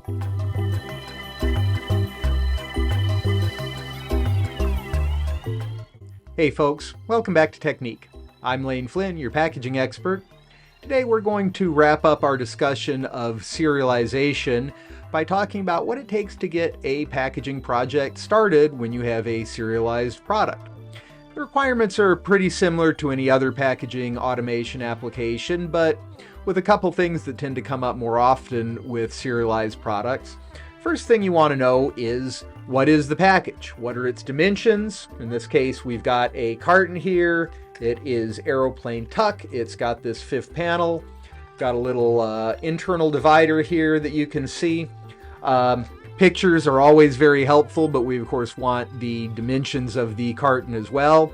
Hey folks, welcome back to Technik. I'm Lane Flynn, your packaging expert. Today we're going to wrap up our discussion of serialization by talking about what it takes to get a packaging project started when you have a serialized product. The requirements are pretty similar to any other packaging automation application, but with a couple things that tend to come up more often with serialized products. First thing you want to know is, what is the package? What are its dimensions? In this case, we've got a carton here. It is aeroplane tuck. It's got this fifth panel. Got a little internal divider here that you can see. Pictures are always very helpful, but we of course want the dimensions of the carton as well.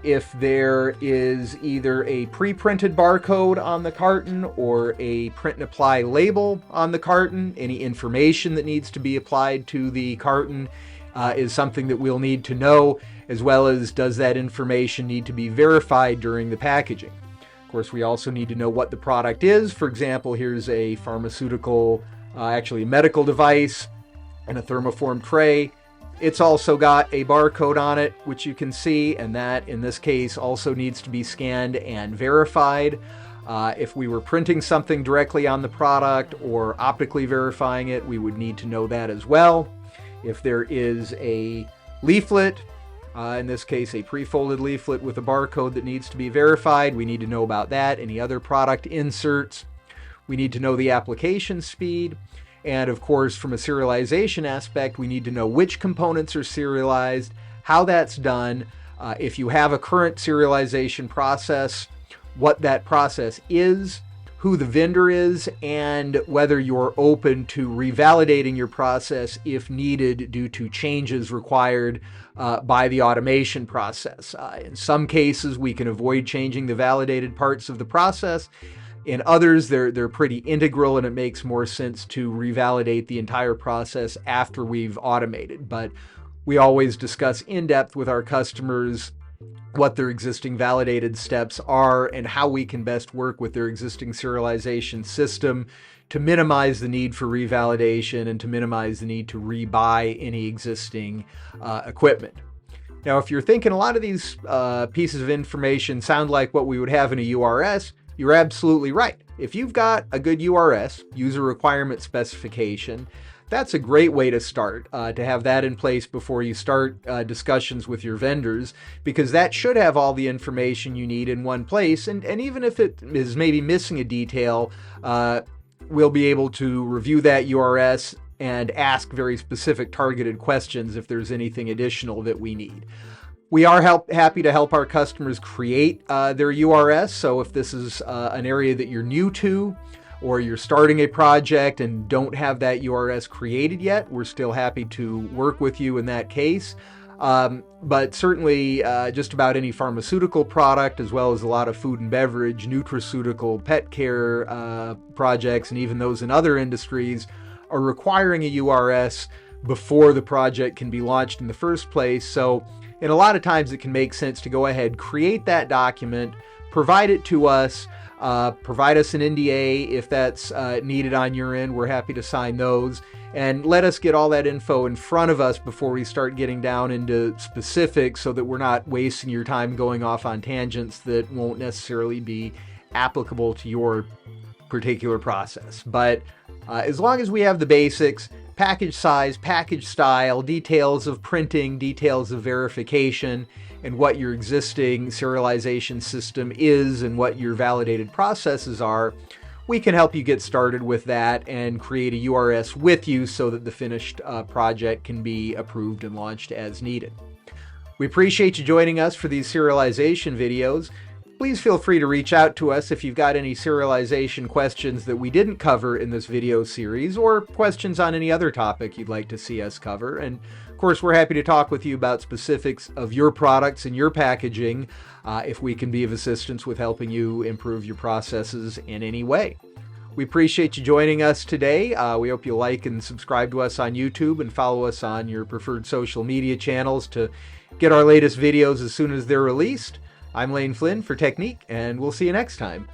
If there is either a pre-printed barcode on the carton or a print and apply label on the carton, any information that needs to be applied to the carton is something that we'll need to know, as well as does that information need to be verified during the packaging. Of course, we also need to know what the product is. For example, here's a pharmaceutical, actually a medical device and a thermoform tray. It's also got a barcode on it, which you can see, and that in this case also needs to be scanned and verified. If we were printing something directly on the product or optically verifying it, we would need to know that as well. If there is a leaflet, in this case a pre-folded leaflet with a barcode that needs to be verified, we need to know about that. Any other product inserts, we need to know the application speed. And of course, from a serialization aspect, we need to know which components are serialized, how that's done, if you have a current serialization process, what that process is, who the vendor is, and whether you're open to revalidating your process if needed due to changes required by the automation process. In some cases, we can avoid changing the validated parts of the process. In others, they're pretty integral, and it makes more sense to revalidate the entire process after we've automated. But we always discuss in depth with our customers what their existing validated steps are and how we can best work with their existing serialization system to minimize the need for revalidation and to minimize the need to rebuy any existing equipment. Now, if you're thinking a lot of these pieces of information sound like what we would have in a URS, you're absolutely right. If you've got a good URS, User Requirement Specification, that's a great way to start, to have that in place before you start discussions with your vendors, because that should have all the information you need in one place. And even if it is maybe missing a detail, we'll be able to review that URS and ask very specific targeted questions if there's anything additional that we need. We are happy to help our customers create their URS. So if this is an area that you're new to, or you're starting a project and don't have that URS created yet, we're still happy to work with you in that case. But certainly just about any pharmaceutical product, as well as a lot of food and beverage, nutraceutical, pet care projects, and even those in other industries, are requiring a URS before the project can be launched in the first place. So and a lot of times it can make sense to go ahead, create that document, provide it to us, provide us an NDA if that's needed on your end. We're happy to sign those, and let us get all that info in front of us before we start getting down into specifics, so that we're not wasting your time going off on tangents that won't necessarily be applicable to your particular process. But as long as we have the basics, package size, package style, details of printing, details of verification, and what your existing serialization system is and what your validated processes are, we can help you get started with that and create a URS with you so that the finished project can be approved and launched as needed. We appreciate you joining us for these serialization videos. Please feel free to reach out to us if you've got any serialization questions that we didn't cover in this video series, or questions on any other topic you'd like to see us cover. And of course, we're happy to talk with you about specifics of your products and your packaging if we can be of assistance with helping you improve your processes in any way. We appreciate you joining us today. We hope you like and subscribe to us on YouTube and follow us on your preferred social media channels to get our latest videos as soon as they're released. I'm Lane Flynn for Technik, and we'll see you next time.